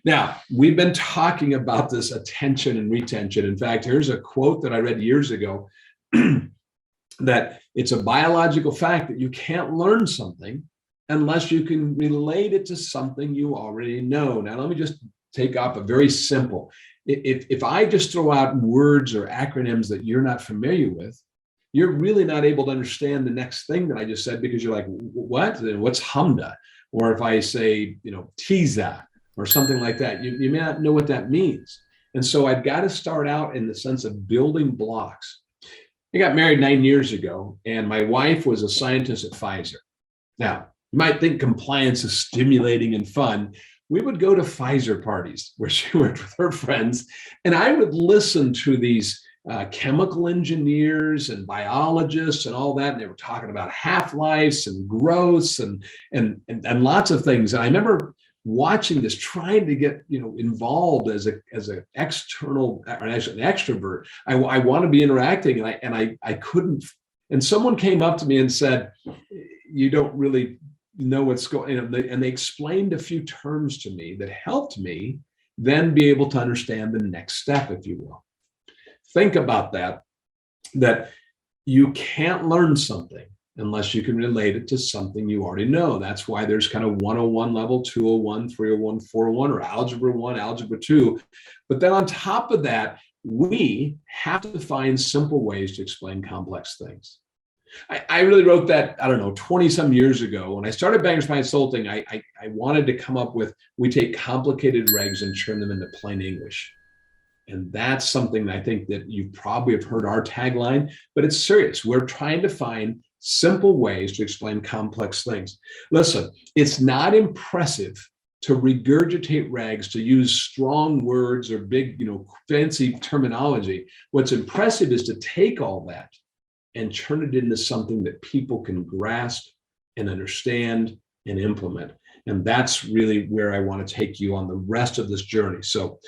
Now, we've been talking about this attention and retention. In fact, here's a quote that I read years ago that it's a biological fact that you can't learn something unless you can relate it to something you already know. Now, let me just take off a very simple. If I just throw out words or acronyms that you're not familiar with, you're really not able to understand the next thing that I just said because you're like, what? What's HMDA? Or if I say, TISA or something like that, you may not know what that means. And so I've got to start out in the sense of building blocks. I got married 9 years ago, and my wife was a scientist at Pfizer. Now, you might think compliance is stimulating and fun. We would go to Pfizer parties where she worked with her friends, and I would listen to these chemical engineers and biologists and all that. And they were talking about half-lives and growths and lots of things. And I remember watching this, trying to get involved as an external, or as an extrovert. I want to be interacting, and I couldn't. And someone came up to me and said, "You don't really know what's going on." And they explained a few terms to me that helped me then be able to understand the next step, if you will. Think about that you can't learn something unless you can relate it to something you already know. That's why there's kind of 101 level, 201, 301, 401, or algebra 1, algebra 2. But then on top of that, we have to find simple ways to explain complex things. I really wrote that, 20 some years ago. When I started Bangor Spine Consulting, I wanted to come up with, we take complicated regs and turn them into plain English. And that's something that I think that you probably have heard our tagline, but it's serious. We're trying to find simple ways to explain complex things. Listen, it's not impressive to regurgitate regs, to use strong words or big, fancy terminology. What's impressive is to take all that and turn it into something that people can grasp and understand and implement. And that's really where I want to take you on the rest of this journey. So